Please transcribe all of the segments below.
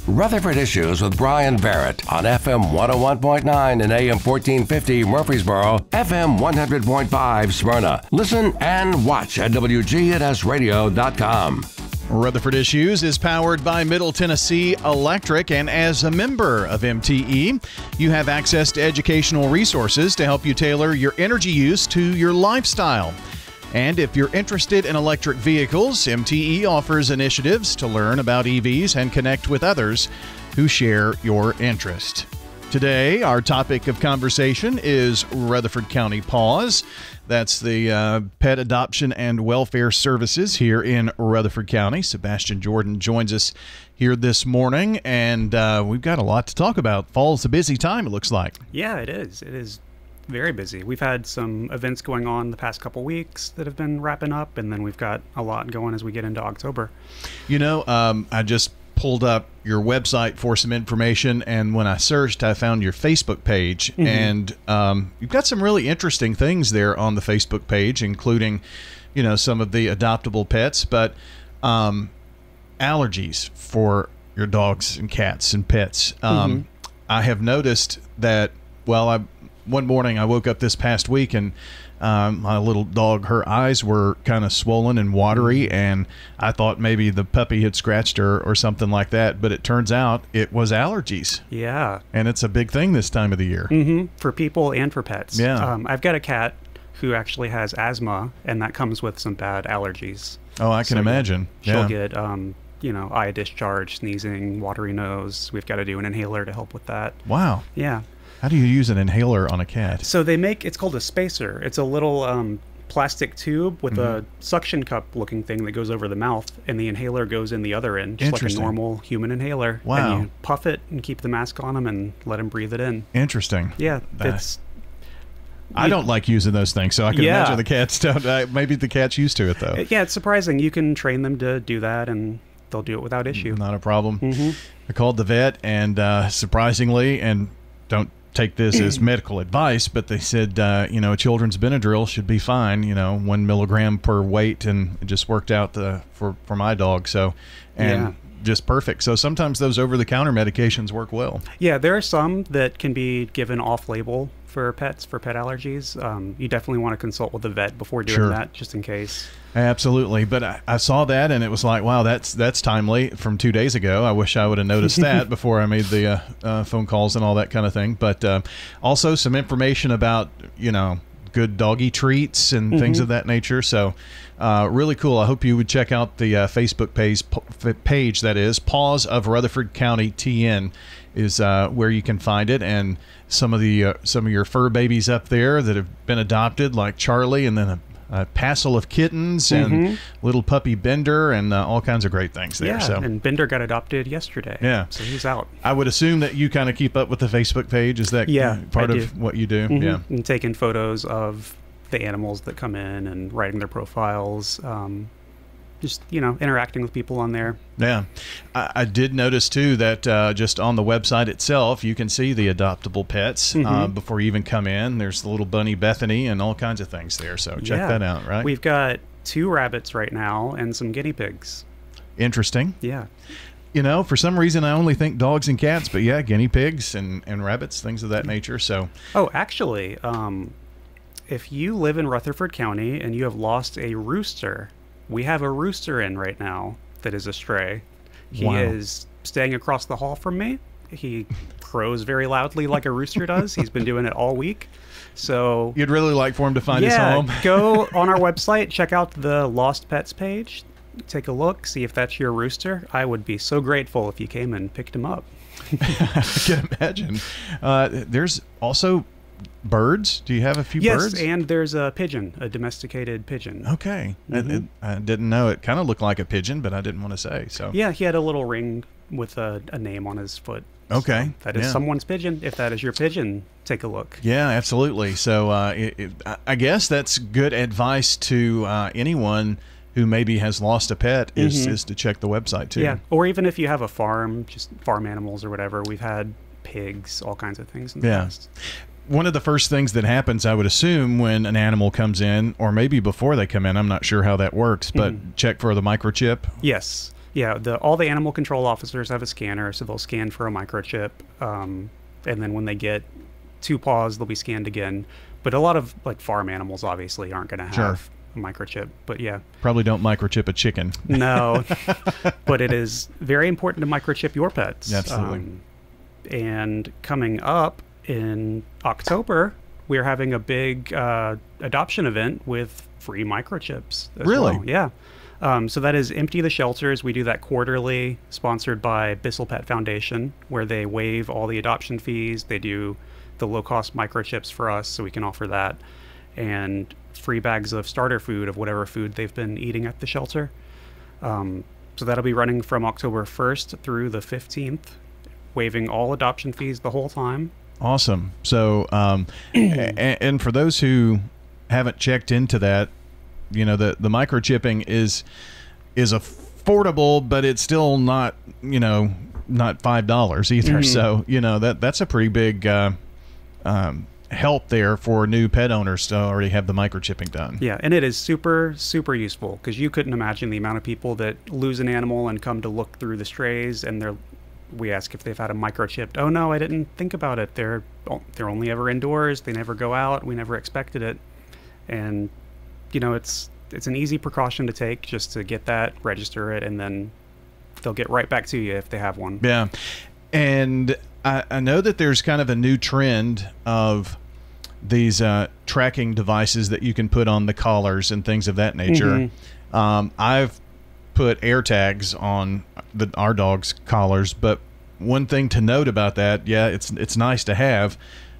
Rutherford Issues with Bryan Barrett on FM 101.9 and AM 1450 Murfreesboro, FM 100.5 Smyrna. Listen and watch at WGNSradio.com. Rutherford Issues is powered by Middle Tennessee Electric, and as a member of MTE, you have access to educational resources to help you tailor your energy use to your lifestyle. And if you're interested in electric vehicles, MTE offers initiatives to learn about EVs and connect with others who share your interest. Today, our topic of conversation is Rutherford County PAWS. That's the Pet Adoption and Welfare Services here in Rutherford County. Sebastian Jordan joins us here this morning, and we've got a lot to talk about. Fall's a busy time, it looks like. Yeah, it is. It is very busy. We've had some events going on the past couple weeks that have been wrapping up, and then we've got a lot going as we get into October. You know, I just pulled up your website for some information, and when I searched, I found your Facebook page, and you've got some really interesting things there on the Facebook page, including, you know, some of the adoptable pets, but allergies for your dogs and cats and pets. I have noticed that, well, one morning I woke up this past week and my little dog, her eyes were kind of swollen and watery, and I thought maybe the puppy had scratched her or something like that, but it turns out it was allergies. Yeah. And it's a big thing this time of the year. For people and for pets. Yeah. I've got a cat who actually has asthma, and that comes with some bad allergies. Oh, I can imagine. She'll get, you know, eye discharge, sneezing, watery nose. We've got to do an inhaler to help with that. Wow. Yeah. How do you use an inhaler on a cat? So they make, it's called a spacer. It's a little plastic tube with a suction cup looking thing that goes over the mouth, and the inhaler goes in the other end, just like a normal human inhaler. Wow. And you puff it and keep the mask on them and let them breathe it in. Interesting. Yeah. I don't like using those things, so I can imagine the cats don't. Maybe the cat's used to it, though. Yeah, it's surprising. You can train them to do that, and they'll do it without issue. Not a problem. I called the vet, and surprisingly, and don't take this as medical advice, but they said, you know, a children's Benadryl should be fine, you know, 1 milligram per weight, and it just worked out for my dog. So, and just perfect. So sometimes those over-the-counter medications work well. Yeah, there are some that can be given off-label for pets, for pet allergies. You definitely want to consult with the vet before doing that, just in case. Absolutely. But I saw that, and it was like, wow, that's timely from 2 days ago. I wish I would have noticed that before I made the phone calls and all that kind of thing. But also some information about, you know, good doggy treats and things of that nature. So really cool. I hope you would check out the Facebook page, that is PAWS of Rutherford County TN is where you can find it, and some of your fur babies up there that have been adopted, like Charlie, and then a passel of kittens and little puppy Bender, and all kinds of great things there. Yeah, so. And Bender got adopted yesterday. Yeah. So he's out. I would assume that you kind of keep up with the Facebook page. Is that part of what you do? Yeah. And taking photos of the animals that come in and writing their profiles. Just, you know, interacting with people on there. Yeah. I did notice, too, that just on the website itself, you can see the adoptable pets before you even come in. There's the little bunny Bethany and all kinds of things there. So check that out, right? We've got 2 rabbits right now and some guinea pigs. Interesting. Yeah. You know, for some reason, I only think dogs and cats, but yeah, guinea pigs and rabbits, things of that nature. So. Oh, actually, if you live in Rutherford County and you have lost a rooster, we have a rooster in right now that is a stray. He is staying across the hall from me. He crows very loudly like a rooster does. He's been doing it all week. So you'd really like for him to find his home? Go on our website, check out the Lost Pets page, take a look, see if that's your rooster. I would be so grateful if you came and picked him up. I can imagine. There's also birds. Do you have a few birds? Yes, and there's a pigeon, a domesticated pigeon. Okay. I didn't know. It kind of looked like a pigeon, but I didn't want to say. So yeah, he had a little ring with a name on his foot. Okay. So that is someone's pigeon. If that is your pigeon, take a look. Yeah, absolutely. So I guess that's good advice to anyone who maybe has lost a pet is to check the website too. Yeah, or even if you have a farm, just farm animals or whatever. We've had pigs, all kinds of things in the past. One of the first things that happens, I would assume, when an animal comes in, or maybe before they come in, I'm not sure how that works, but check for the microchip. Yes. Yeah, all the animal control officers have a scanner, so they'll scan for a microchip, and then when they get 2 paws, they'll be scanned again. But a lot of like farm animals obviously aren't going to have a microchip. But yeah, probably don't microchip a chicken. No, but it is very important to microchip your pets. Absolutely. And coming up in October, we're having a big adoption event with free microchips. Really? Well. Yeah. So that is Empty the Shelters. We do that quarterly, sponsored by Bissell Pet Foundation, where they waive all the adoption fees. They do the low-cost microchips for us, so we can offer that, and free bags of starter food of whatever food they've been eating at the shelter. So that'll be running from October 1st through the 15th, waiving all adoption fees the whole time. Awesome. So, and for those who haven't checked into that, you know, the microchipping is affordable, but it's still not, you know, not $5 either. So, you know, that's a pretty big help there for new pet owners to already have the microchipping done. Yeah, and it is super, super useful, because you couldn't imagine the amount of people that lose an animal and come to look through the strays, and we ask if they've had a microchipped. Oh no, I didn't think about it. They're only ever indoors. They never go out. We never expected it. And you know, it's an easy precaution to take, just to get that, register it, and then they'll get right back to you if they have one. Yeah. And I know that there's kind of a new trend of these tracking devices that you can put on the collars and things of that nature. I've put air tags on our dog's collars, but one thing to note about that, yeah, it's nice to have,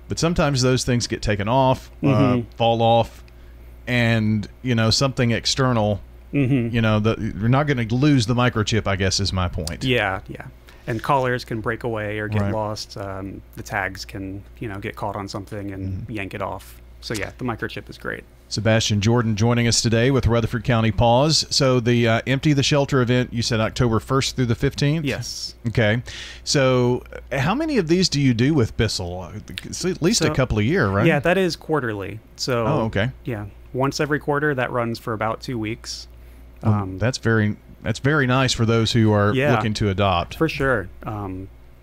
but sometimes those things get taken off, fall off, and you know, something external, you know, you're not going to lose the microchip, I guess, is my point. Yeah. And collars can break away or get lost. The tags can, you know, get caught on something and yank it off. So yeah, the microchip is great. Sebastian Jordan joining us today with Rutherford County PAWS. So the Empty the Shelter event, you said October 1st through the 15th? Yes. Okay. So how many of these do you do with Bissell? It's at least a couple a year, right? Yeah, that is quarterly. So okay. Yeah, once every quarter. That runs for about 2 weeks. That's very nice for those who are looking to adopt. For sure.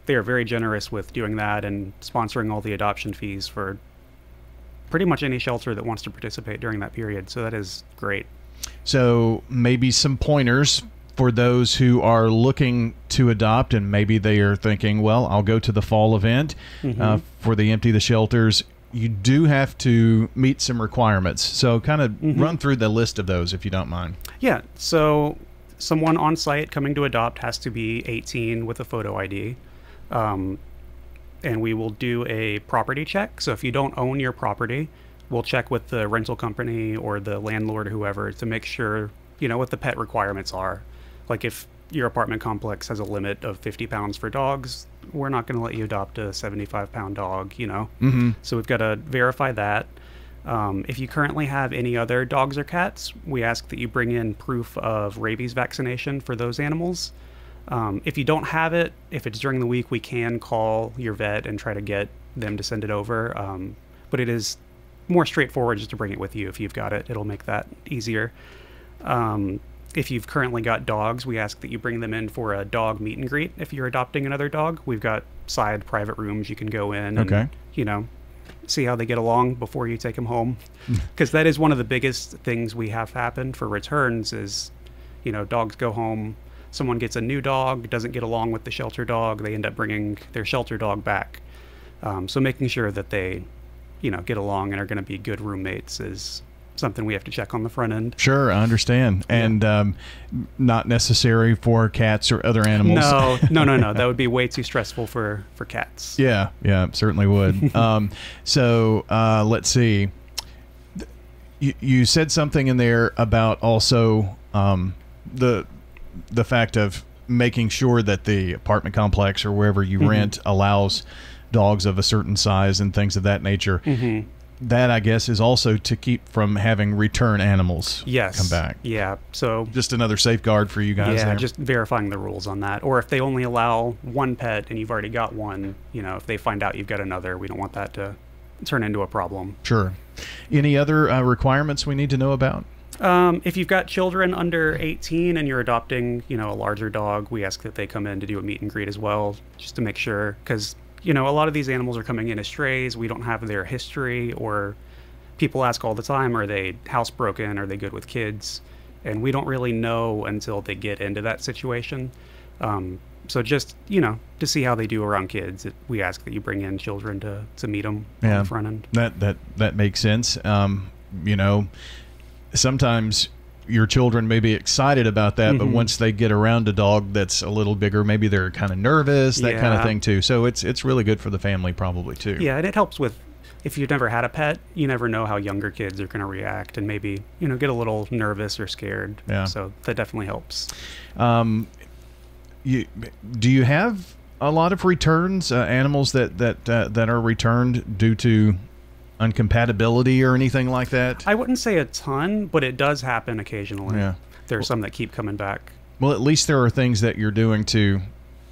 They are very generous with doing that and sponsoring all the adoption fees for pretty much any shelter that wants to participate during that period. So that is great. So maybe some pointers for those who are looking to adopt, and maybe they are thinking, well, I'll go to the fall event for the Empty the Shelters. You do have to meet some requirements. So kind of run through the list of those, if you don't mind. Yeah. So someone on site coming to adopt has to be 18 with a photo ID. And we will do a property check. So if you don't own your property, we'll check with the rental company or the landlord or whoever to make sure, you know, what the pet requirements are. Like if your apartment complex has a limit of 50 pounds for dogs, we're not going to let you adopt a 75-pound dog, you know. So we've got to verify that. If you currently have any other dogs or cats, we ask that you bring in proof of rabies vaccination for those animals. If you don't have it, if it's during the week, we can call your vet and try to get them to send it over. But it is more straightforward just to bring it with you if you've got it. It'll make that easier. If you've currently got dogs, we ask that you bring them in for a dog meet and greet. If you're adopting another dog, we've got side private rooms you can go in and, you know, see how they get along before you take them home. Because that is one of the biggest things we have happen for returns is, you know, dogs go home. Someone gets a new dog, doesn't get along with the shelter dog, they end up bringing their shelter dog back. So making sure that they, you know, get along and are going to be good roommates is something we have to check on the front end. Sure, I understand. And not necessary for cats or other animals. No. That would be way too stressful for cats. Yeah, certainly would. So let's see. You said something in there about also the fact of making sure that the apartment complex or wherever you rent allows dogs of a certain size and things of that nature. That, I guess, is also to keep from having return animals come back. Yeah. So just another safeguard for you guys. Yeah, just verifying the rules on that. Or if they only allow one pet and you've already got one, you know, if they find out you've got another, we don't want that to turn into a problem. Sure. Any other requirements we need to know about? If you've got children under 18 and you're adopting, a larger dog, we ask that they come in to do a meet and greet as well, just to make sure, because, a lot of these animals are coming in as strays. We don't have their history, or people ask all the time, are they housebroken? Are they good with kids? And we don't really know until they get into that situation. So just, to see how they do around kids, we ask that you bring in children to meet them on the front end. That makes sense. Sometimes your children may be excited about that, but once they get around a dog that's a little bigger, maybe they're kind of nervous, that kind of thing too. So it's really good for the family probably too. Yeah, and it helps with, if you've never had a pet, you never know how younger kids are going to react and maybe, get a little nervous or scared. Yeah. So that definitely helps. Do you have a lot of returns, animals that are returned due to uncompatibility or anything like that? I wouldn't say a ton, but it does happen occasionally. Yeah. There's some that keep coming back. Well, at least there are things that you're doing to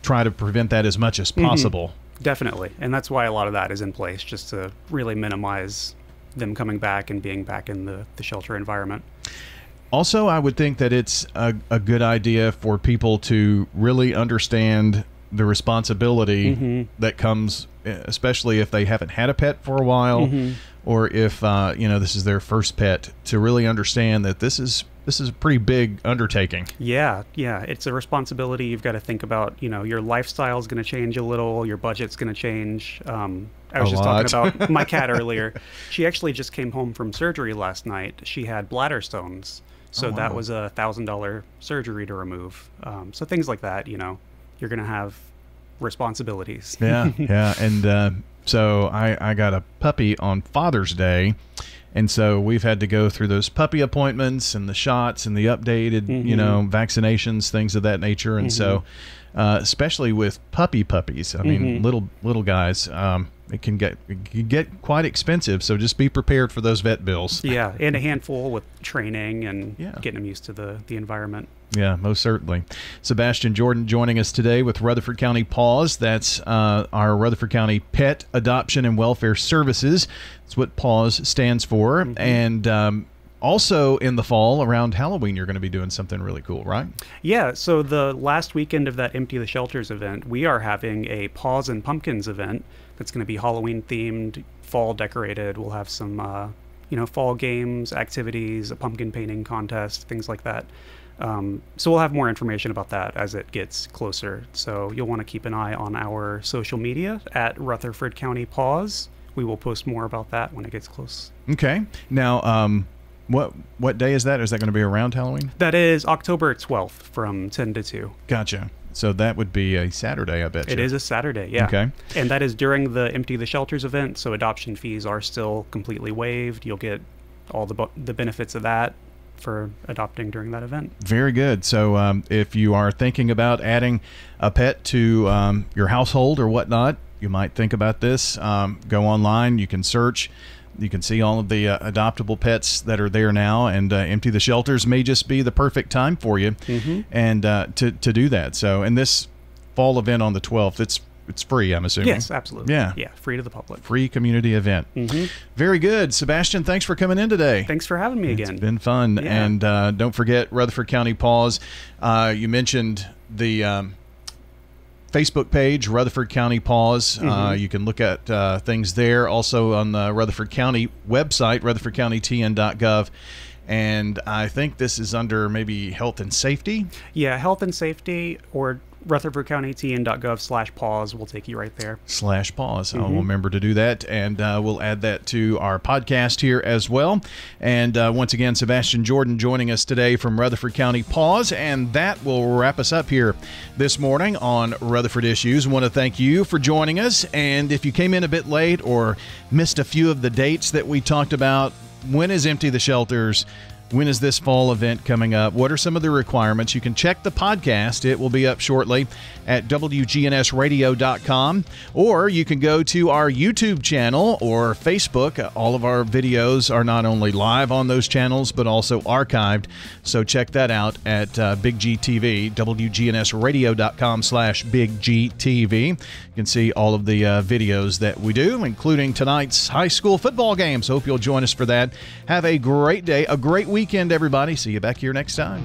try to prevent that as much as possible. Definitely. And that's why a lot of that is in place, just to really minimize them coming back and being back in the shelter environment. Also, I would think that it's a good idea for people to really understand the responsibility that comes, especially if they haven't had a pet for a while, or if this is their first pet, to really understand that this is a pretty big undertaking. Yeah, it's a responsibility. You've got to think about, your lifestyle is going to change a little, your budget's going to change. I was just talking about my cat earlier. She actually just came home from surgery last night. She had bladder stones, so that was a $1,000 surgery to remove. So things like that, you're going to have responsibilities. Yeah. And so I got a puppy on Father's Day, and so we've had to go through those puppy appointments and the shots and the updated, vaccinations, things of that nature. And so, especially with puppies, I mean, little guys, it can get quite expensive. So just be prepared for those vet bills. Yeah, and a handful with training and getting them used to the environment. Yeah, most certainly. Sebastian Jordan joining us today with Rutherford County PAWS. That's our Rutherford County Pet Adoption and Welfare Services. That's what PAWS stands for. And also in the fall, around Halloween, you're going to be doing something really cool, right? Yeah, so the last weekend of that Empty the Shelters event, we are having a Paws and Pumpkins event that's going to be Halloween-themed, fall decorated. We'll have some, fall games, activities, a pumpkin painting contest, things like that. So we'll have more information about that as it gets closer. So you'll want to keep an eye on our social media at Rutherford County PAWS. We will post more about that when it gets close. Okay. Now, what day is that? Is that going to be around Halloween? That is October 12th from 10 to 2. Gotcha. So that would be a Saturday, I bet you. It is a Saturday, yeah. Okay. And that is during the Empty the Shelters event, so adoption fees are still completely waived. You'll get all the benefits of that for adopting during that event. Very good. So if you are thinking about adding a pet to your household or whatnot, you might think about this. Go online. You can search. You can see all of the adoptable pets that are there now, and Empty the Shelters may just be the perfect time for you and to do that. So, and this fall event on the 12th, it's free, I'm assuming. Yes, absolutely. Yeah, free to the public. Free community event. Very good. Sebastian, thanks for coming in today. Thanks for having me again. It's been fun. Yeah. And don't forget Rutherford County PAWS. You mentioned the Facebook page, Rutherford County PAWS. You can look at things there. Also on the Rutherford County website, rutherfordcountytn.gov. And I think this is under maybe health and safety. Yeah, health and safety, or rutherfordcountytn.gov/PAWS will take you right there. /PAWS. I'll remember to do that, and we'll add that to our podcast here as well. And once again, Sebastian Jordan joining us today from Rutherford County PAWS, and that will wrap us up here this morning on Rutherford Issues. I want to thank you for joining us, and if you came in a bit late or missed a few of the dates that we talked about, when is Empty the Shelters? When is this fall event coming up? What are some of the requirements? You can check the podcast. It will be up shortly at WGNSradio.com, or you can go to our YouTube channel or Facebook. All of our videos are not only live on those channels, but also archived. So check that out at Big G TV, WGNSradio.com/BigGTV. You can see all of the videos that we do, including tonight's high school football games. Hope you'll join us for that. Have a great day, a great week weekend, everybody. See you back here next time.